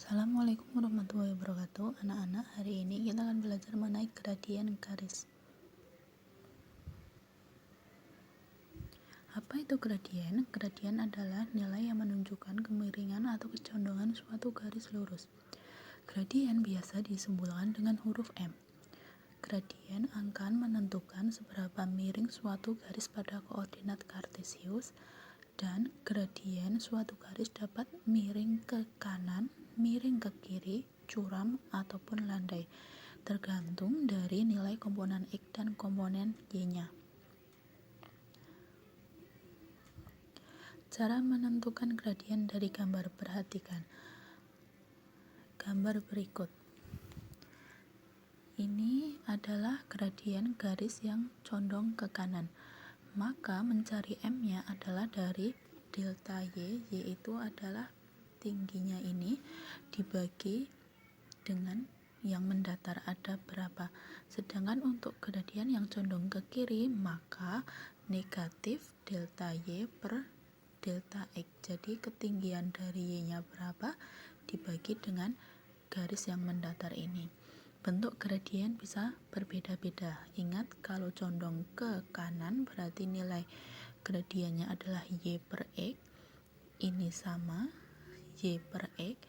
Assalamualaikum warahmatullahi wabarakatuh. Anak-anak, hari ini kita akan belajar mengenai gradien garis. Apa itu gradien? Gradien adalah nilai yang menunjukkan kemiringan atau kecondongan suatu garis lurus. Gradien biasa disimbolkan dengan huruf M. Gradien akan menentukan seberapa miring suatu garis pada koordinat kartesius, dan gradien suatu garis dapat miring ke kanan, miring ke kiri, curam, ataupun landai, tergantung dari nilai komponen X dan komponen Y-nya. Cara menentukan gradien dari gambar, perhatikan gambar berikut. Ini adalah gradien garis yang condong ke kanan. Maka mencari M-nya adalah dari delta Y, yaitu adalah tingginya ini dibagi dengan yang mendatar ada berapa. Sedangkan untuk gradien yang condong ke kiri, maka negatif delta Y per delta X. Jadi ketinggian dari Y-nya berapa dibagi dengan garis yang mendatar ini. Bentuk gradien bisa berbeda-beda. Ingat, kalau condong ke kanan berarti nilai gradiennya adalah Y per X. Ini sama, Y per X.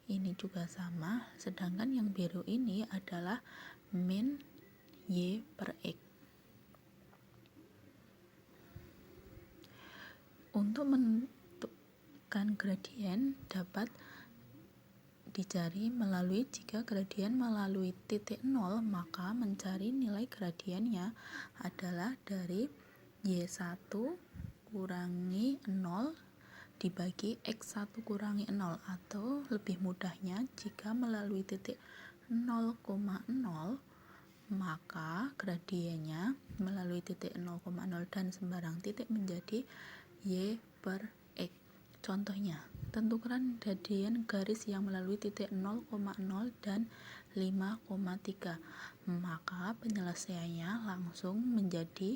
Ini juga sama. Sedangkan yang biru ini adalah min Y per X. Untuk menentukan gradien dapat dicari melalui, jika gradien melalui titik 0, maka mencari nilai gradiennya adalah dari Y1 kurangi 0 dibagi X1 kurangi 0, atau lebih mudahnya jika melalui titik 0,0, maka gradiennya melalui titik 0,0 dan sembarang titik menjadi Y per X. Contohnya, tentukan gradien garis yang melalui titik 0,0 dan 5,3. Maka penyelesaiannya langsung menjadi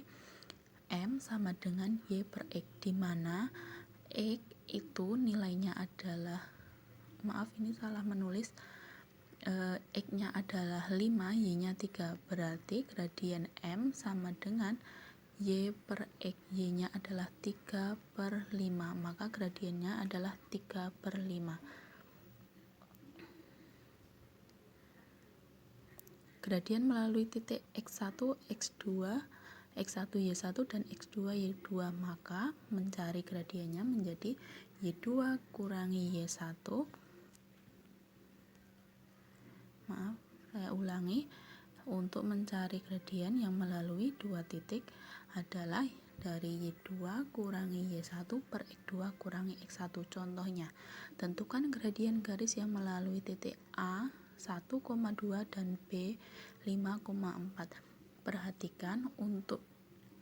M sama dengan Y per X, di mana X itu nilainya adalah, maaf ini salah menulis, X-nya adalah 5, Y-nya 3. Berarti gradien M sama dengan Y per X, Y-nya adalah 3 per 5, maka gradiennya adalah 3 per 5. Gradien melalui titik X1, X2, X1 Y1 dan X2 Y2, maka mencari gradiennya menjadi Y2 kurangi Y1. Maaf, saya ulangi. Untuk mencari gradien yang melalui dua titik adalah dari Y2 kurangi Y1 per X2 kurangi X1. Contohnya, tentukan gradien garis yang melalui titik A 1,2 dan B 5,4. Perhatikan untuk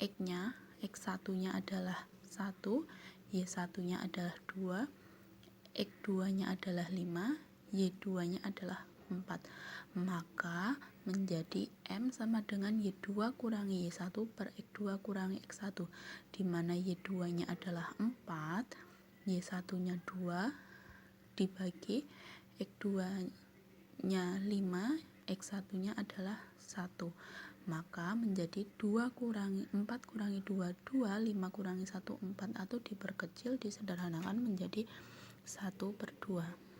X-nya, X1-nya adalah 1, Y1-nya adalah 2, X2-nya adalah 5, Y2-nya adalah 4. Maka menjadi M sama dengan Y2 kurangi Y1 per X2 kurangi X1, di mana Y2-nya adalah 4, Y1-nya 2 dibagi X2-nya 5, X1-nya adalah 1. Maka menjadi 4 kurangi 2, 2, 5 kurangi 1, 4, atau diperkecil, disederhanakan menjadi 1 per 2.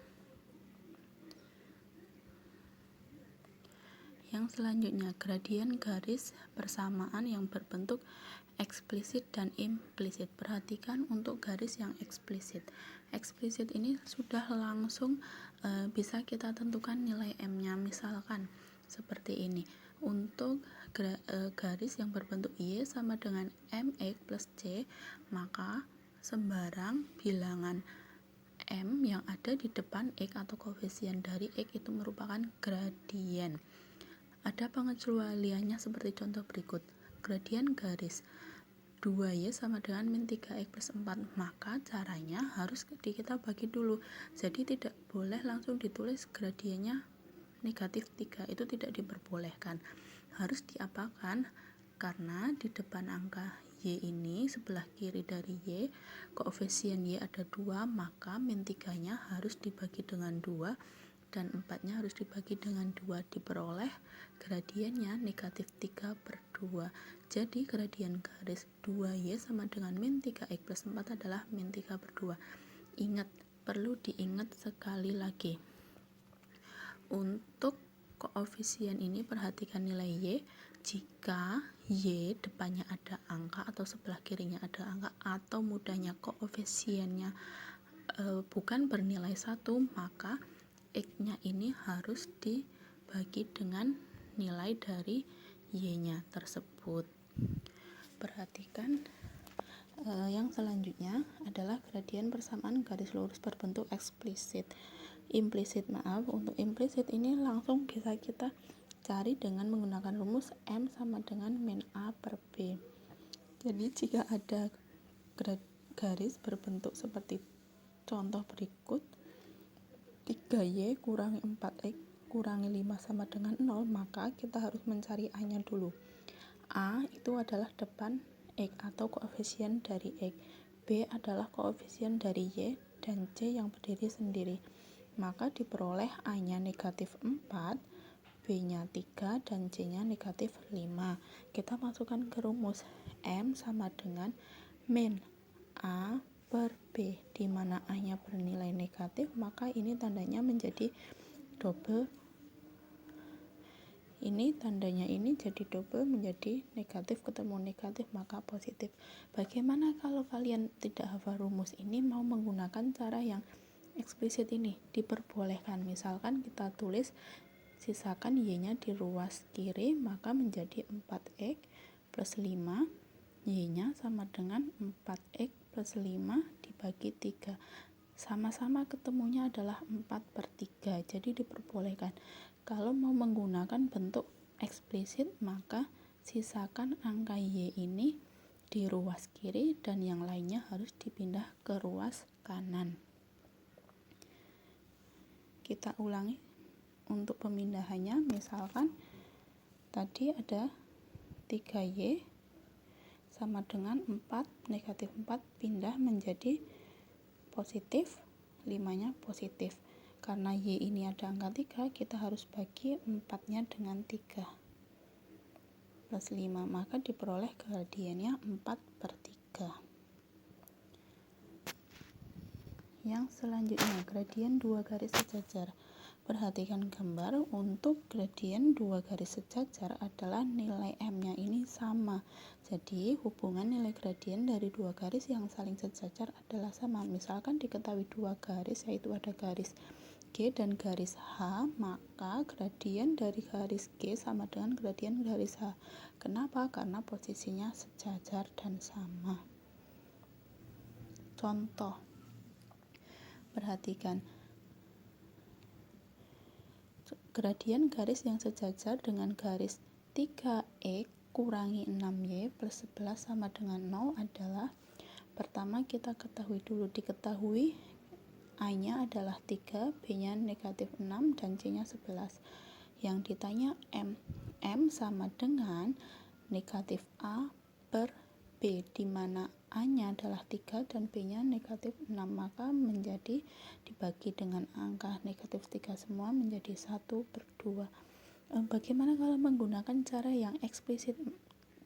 Yang selanjutnya, gradien garis persamaan yang berbentuk eksplisit dan implisit. Perhatikan untuk garis yang eksplisit. Eksplisit ini sudah langsung bisa kita tentukan nilai M-nya, misalkan seperti ini. Untuk garis yang berbentuk Y sama dengan MX plus C, maka sembarang bilangan M yang ada di depan X atau koefisien dari X itu merupakan gradien. Ada pengecualiannya seperti contoh berikut. Gradien garis 2Y sama dengan min 3X plus 4. Maka caranya harus kita bagi dulu. Jadi tidak boleh langsung ditulis gradiennya negatif 3. Itu tidak diperbolehkan. Harus diapakan? Karena di depan angka Y ini sebelah kiri dari Y, koefisien Y ada 2, maka min 3-nya harus dibagi dengan 2 dan 4-nya harus dibagi dengan 2, diperoleh gradiennya negatif 3/2. Jadi gradien garis 2Y sama dengan min 3X plus 4 adalah min 3/2. Ingat, perlu diingat sekali lagi. Untuk koefisien ini perhatikan nilai Y. Jika Y depannya ada angka atau sebelah kirinya ada angka atau mudahnya koefisiennya bukan bernilai 1, maka X-nya ini harus dibagi dengan nilai dari Y-nya tersebut. Perhatikan yang selanjutnya adalah gradien persamaan garis lurus berbentuk implisit. Untuk implisit ini langsung bisa kita cari dengan menggunakan rumus M sama dengan min A per B. Jadi jika ada garis berbentuk seperti contoh berikut, 3Y kurangi 4X kurangi 5 sama dengan 0, maka kita harus mencari A-nya dulu. A itu adalah depan X atau koefisien dari X, B adalah koefisien dari Y, dan C yang berdiri sendiri. Maka diperoleh A-nya negatif 4, B-nya 3, dan C-nya negatif 5. Kita masukkan ke rumus M sama dengan min A per B, di mana A-nya bernilai negatif, maka ini tandanya menjadi double. Ini tandanya ini jadi double, menjadi negatif ketemu negatif, maka positif. Bagaimana kalau kalian tidak hafal rumus ini, mau menggunakan cara yang eksplisit ini? Diperbolehkan. Misalkan kita tulis sisakan Y-nya di ruas kiri, maka menjadi 4X plus 5, Y-nya sama dengan 4X plus 5 dibagi 3. Sama-sama ketemunya adalah 4/3, jadi diperbolehkan. Kalau mau menggunakan bentuk eksplisit, maka sisakan angka Y ini di ruas kiri dan yang lainnya harus dipindah ke ruas kanan. Kita ulangi untuk pemindahannya. Misalkan tadi ada 3Y sama dengan 4, negatif 4 pindah menjadi positif, 5-nya positif. Karena Y ini ada angka 3, kita harus bagi 4-nya dengan 3 plus 5, maka diperoleh gradiennya 4/3. Yang selanjutnya, gradien 2 garis sejajar. Perhatikan gambar. Untuk gradien 2 garis sejajar adalah nilai M-nya ini sama. Jadi hubungan nilai gradien dari 2 garis yang saling sejajar adalah sama. Misalkan diketahui 2 garis, yaitu ada garis G dan garis H, maka gradien dari garis G sama dengan gradien garis H. Kenapa? Karena posisinya sejajar dan sama. Contoh, perhatikan. Gradien garis yang sejajar dengan garis 3X kurangi 6Y plus 11 sama dengan 0 adalah, pertama kita ketahui dulu, diketahui A-nya adalah 3, B-nya negatif 6, dan C-nya 11. Yang ditanya M. M sama dengan negatif A per B, di mana A-nya adalah 3 dan B-nya negatif 6, maka menjadi dibagi dengan angka negatif 3 semua menjadi 1/2. Bagaimana kalau menggunakan cara yang eksplisit?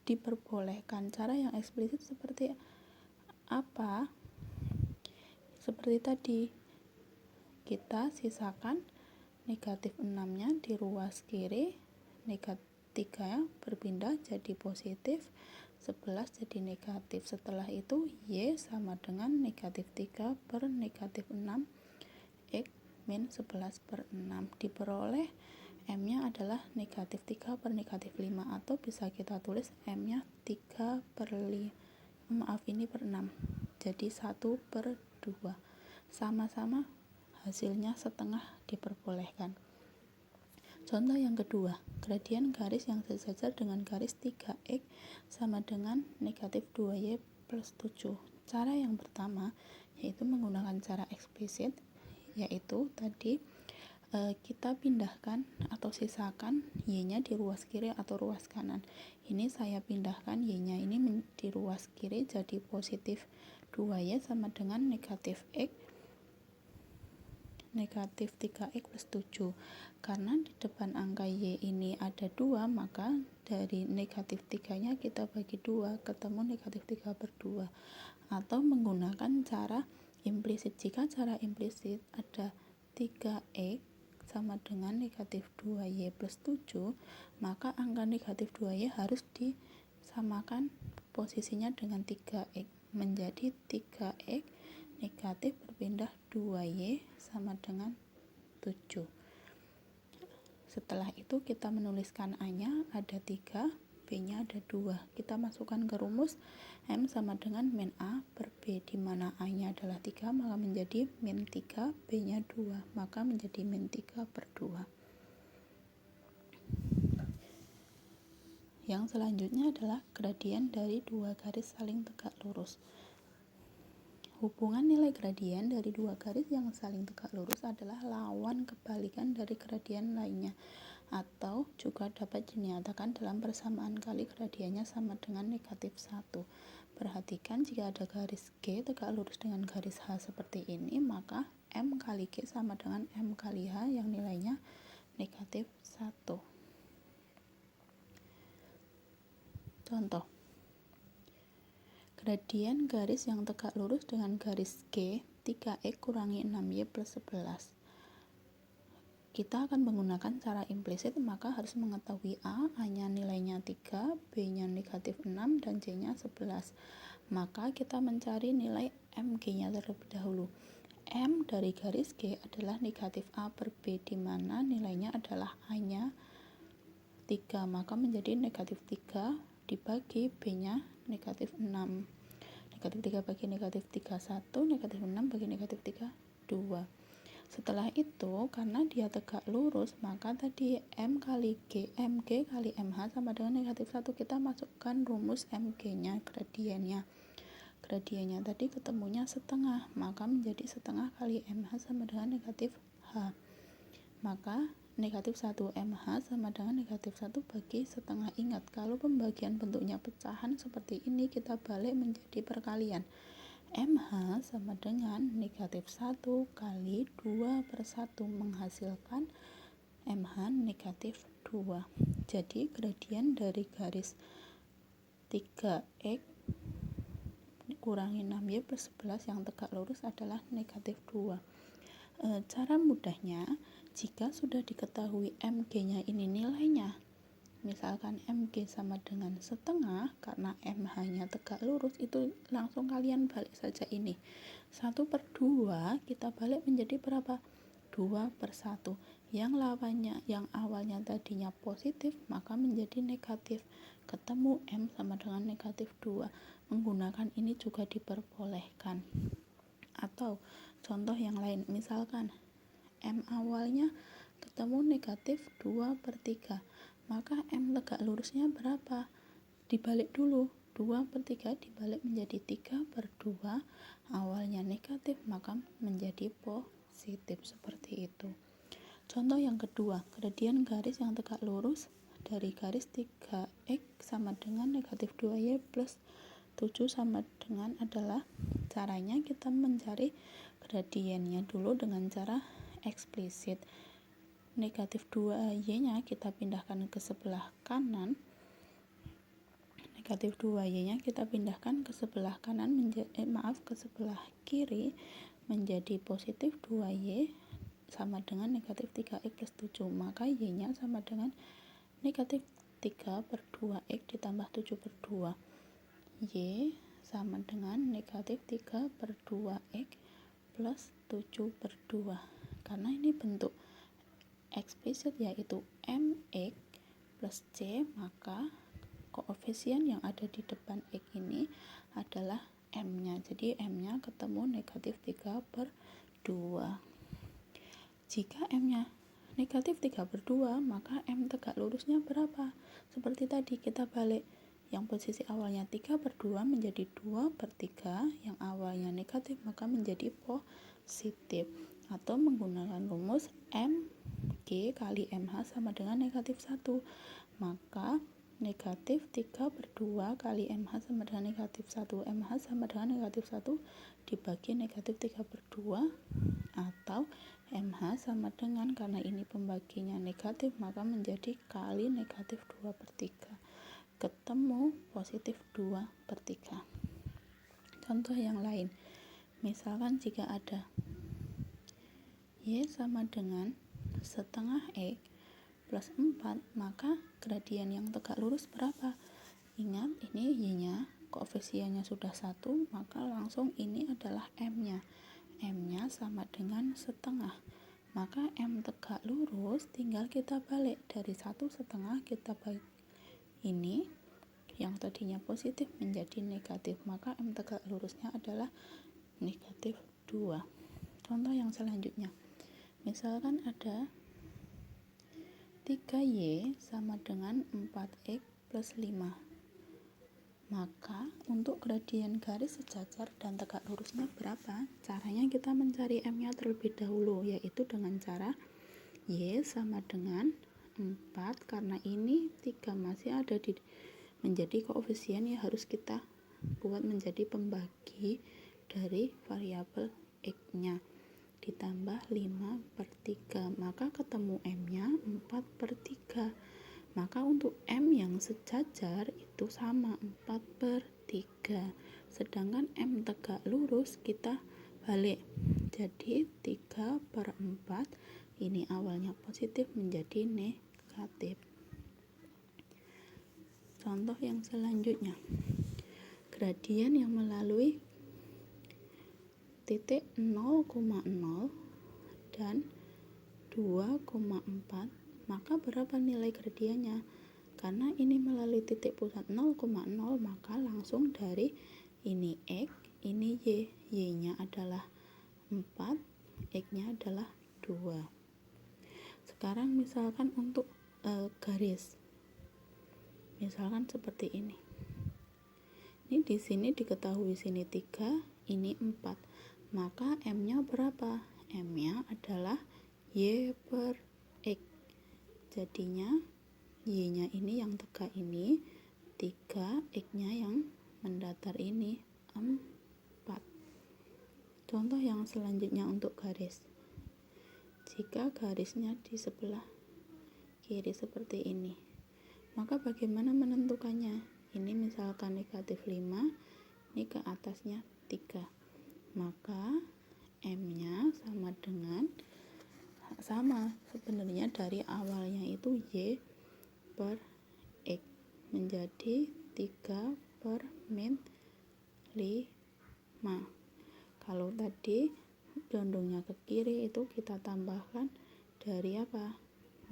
Diperbolehkan. Cara yang eksplisit seperti apa? Seperti tadi, kita sisakan negatif 6-nya di ruas kiri, negatif 3 berpindah jadi positif, 11 jadi negatif. Setelah itu Y sama dengan negatif 3 per negatif 6 X min 11/6. Diperoleh M-nya adalah negatif 3 per negatif 5, atau bisa kita tulis M-nya 3 per 6. Jadi 1/2. Sama-sama hasilnya setengah, diperbolehkan. Contoh yang kedua, gradien garis yang sejajar dengan garis 3X sama dengan negatif 2Y plus 7. Cara yang pertama yaitu menggunakan cara eksplisit, yaitu tadi kita pindahkan atau sisakan y-nya di ruas kiri atau ruas kanan. Ini saya pindahkan y-nya ini di ruas kiri jadi positif 2y sama dengan negatif x negatif 3x plus 7. Karena di depan angka y ini ada 2, maka dari negatif 3 nya kita bagi 2, ketemu negatif 3 per 2. Atau menggunakan cara implisit. Jika cara implisit ada 3x sama dengan negatif 2y plus 7, maka angka negatif 2y harus disamakan posisinya dengan 3x. Menjadi 3x negatif berpindah 2y sama dengan 7. Setelah itu kita menuliskan A-nya ada 3, B-nya ada 2. Kita masukkan ke rumus M sama dengan min A per B, di mana A-nya adalah 3, maka menjadi min 3, B-nya 2, maka menjadi min 3 per 2. Yang selanjutnya adalah gradien dari dua garis saling tegak lurus. Hubungan nilai gradien dari dua garis yang saling tegak lurus adalah lawan kebalikan dari gradien lainnya, atau juga dapat dinyatakan dalam persamaan kali gradiennya sama dengan negatif 1. Perhatikan jika ada garis G tegak lurus dengan garis H seperti ini, maka M kali G sama dengan M kali H yang nilainya negatif 1. Contoh. Gradien garis yang tegak lurus dengan garis G 3x kurangi 6y plus 11. Kita akan menggunakan cara implisit, maka harus mengetahui A-nya nilainya 3, B-nya negatif 6, dan C-nya 11. Maka kita mencari nilai MG-nya terlebih dahulu. M dari garis G adalah negatif A per B, di mana nilainya adalah A-nya 3, maka menjadi negatif 3 dibagi B-nya negatif 6. Negatif 3 bagi negatif 3, 1. Negatif 6 bagi negatif 3, 2. Setelah itu, karena dia tegak lurus, maka tadi M kali G, MG kali MH sama dengan negatif 1. Kita masukkan rumus MG-nya, gradiennya tadi ketemunya setengah, maka menjadi setengah kali MH sama dengan negatif H. Maka negatif 1 MH sama dengan negatif 1 bagi setengah. Ingat, kalau pembagian bentuknya pecahan seperti ini, kita balik menjadi perkalian. MH sama dengan negatif 1 kali 2 per 1 menghasilkan MH negatif 2. Jadi gradien dari garis 3x kurangi 6y plus 11 yang tegak lurus adalah negatif 2. Cara mudahnya, jika sudah diketahui MG-nya ini nilainya, misalkan MG sama dengan setengah, karena MH-nya tegak lurus, itu langsung kalian balik saja ini. 1 per 2 kita balik menjadi berapa? 2 per 1. Yang lawannya, yang awalnya tadinya positif, maka menjadi negatif. Ketemu M sama dengan negatif 2. Menggunakan ini juga diperbolehkan. Atau contoh yang lain, misalkan M awalnya ketemu negatif 2 per 3, maka M tegak lurusnya berapa? Dibalik dulu, 2 per 3 dibalik menjadi 3 per 2, awalnya negatif maka menjadi positif, seperti itu. Contoh yang kedua, gradien garis yang tegak lurus dari garis 3x sama dengan negatif 2y plus 7 sama dengan adalah, caranya kita mencari gradiennya dulu dengan cara eksplisit. Negatif 2y nya kita pindahkan ke sebelah kanan, negatif 2y nya kita pindahkan ke sebelah kanan, ke sebelah kiri, menjadi positif 2y sama dengan negatif 3x plus 7, maka y nya sama dengan negatif 3 per 2x ditambah 7 per 2. Y sama dengan negatif 3 per 2x plus 7 per 2. Karena ini bentuk eksplisit yaitu mx plus c, maka koefisien yang ada di depan x ini adalah m-nya. Jadi m-nya ketemu negatif 3 per 2. Jika m-nya negatif 3 per 2, maka m tegak lurusnya berapa? Seperti tadi kita balik, yang posisi awalnya 3 per 2 menjadi 2 per 3, yang awalnya negatif maka menjadi positif. Atau menggunakan rumus M G kali MH sama dengan negatif 1. Maka negatif 3/2 kali MH sama dengan negatif 1. MH sama dengan negatif 1 dibagi negatif 3/2, atau MH sama dengan, karena ini pembaginya negatif, maka menjadi kali negatif 2/3. Ketemu positif 2/3. Contoh yang lain, misalkan jika ada Y sama dengan setengah X plus 4, maka gradien yang tegak lurus berapa? Ingat, ini Y-nya, koefisiennya sudah 1, maka langsung ini adalah M-nya. M-nya sama dengan setengah. Maka M tegak lurus tinggal kita balik. Dari 1/2 kita balik ini, yang tadinya positif menjadi negatif, maka M tegak lurusnya adalah negatif 2. Contoh yang selanjutnya, misalkan ada 3Y sama dengan 4X plus 5, maka untuk gradien garis sejajar dan tegak lurusnya berapa? Caranya kita mencari M-nya terlebih dahulu, yaitu dengan cara Y sama dengan 4, karena ini 3 masih ada menjadi koefisien yang harus kita buat menjadi pembagi dari variabel X-nya, ditambah 5/3, maka ketemu M-nya 4/3. Maka untuk M yang sejajar itu sama 4/3, sedangkan M tegak lurus kita balik, jadi 3/4, ini awalnya positif menjadi negatif. Contoh yang selanjutnya, gradien yang melalui titik 0,0 dan 2,4, maka berapa nilai gradiennya? Karena ini melalui titik pusat 0,0, maka langsung dari ini X, ini Y. Y-nya adalah 4, X-nya adalah 2. Sekarang misalkan untuk garis, misalkan seperti ini. Ini di sini diketahui sini 3, ini 4. Maka M-nya berapa? M-nya adalah Y/X. Jadinya Y-nya ini yang tegak ini 3, X-nya yang mendatar ini 4. Contoh yang selanjutnya untuk garis. Jika garisnya di sebelah kiri seperti ini, maka bagaimana menentukannya? Ini misalkan negatif 5, ini ke atasnya 3, maka M-nya sama sebenarnya dari awalnya itu Y/X menjadi 3/-5. Kalau tadi condongnya ke kiri, itu kita tambahkan dari apa?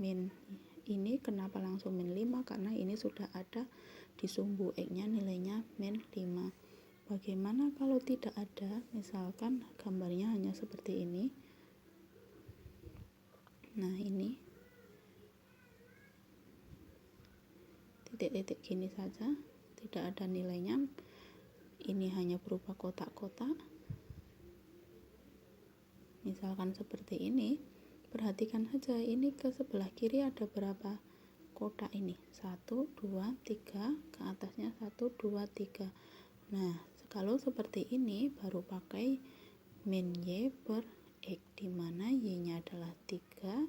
Min. Ini kenapa langsung min 5? Karena ini sudah ada di sumbu X-nya nilainya min 5. Bagaimana kalau tidak ada? Misalkan gambarnya hanya seperti ini. Nah, ini titik-titik gini saja, tidak ada nilainya. Ini hanya berupa kotak-kotak. Misalkan seperti ini, perhatikan saja, ini ke sebelah kiri ada berapa kotak ini? 1, 2, 3, ke atasnya 1, 2, 3. Nah, kalau seperti ini baru pakai min Y/X, dimana Y-nya adalah 3,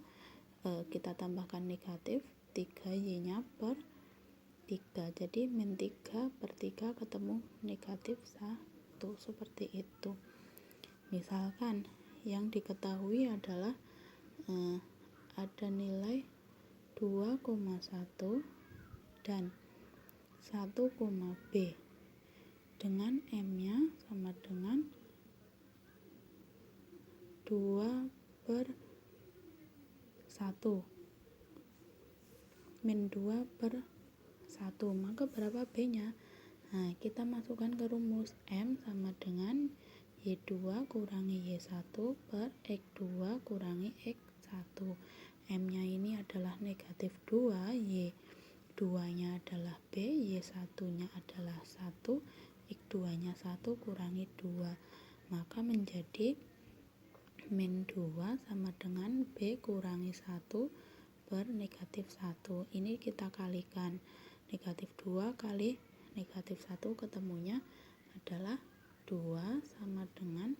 kita tambahkan negatif 3, Y-nya per 3, jadi min 3/3 ketemu negatif 1, seperti itu. Misalkan yang diketahui adalah ada nilai 2,1 dan 1, B dengan M-nya sama dengan 2/1, min 2/1, maka berapa B-nya? Nah, kita masukkan ke rumus, M sama dengan Y2 kurangi Y1 per X2 kurangi X1. M-nya ini adalah negatif 2, Y2-nya adalah B, Y1-nya adalah 1, X2-nya 1 kurangi 2. Maka menjadi min 2 sama dengan B kurangi 1 per negatif 1. Ini kita kalikan. Negatif 2 kali negatif 1 ketemunya adalah 2 sama dengan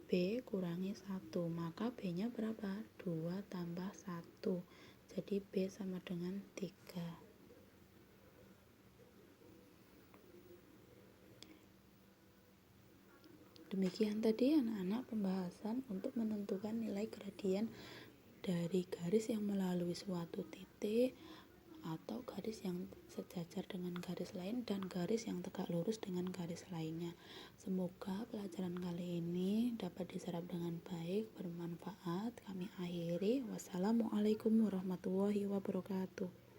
B kurangi 1. Maka B nya berapa? 2 tambah 1. Jadi B sama dengan 3. Demikian tadi anak-anak pembahasan untuk menentukan nilai gradien dari garis yang melalui suatu titik atau garis yang sejajar dengan garis lain dan garis yang tegak lurus dengan garis lainnya. Semoga pelajaran kali ini dapat diserap dengan baik, bermanfaat. Kami akhiri. Wassalamualaikum warahmatullahi wabarakatuh.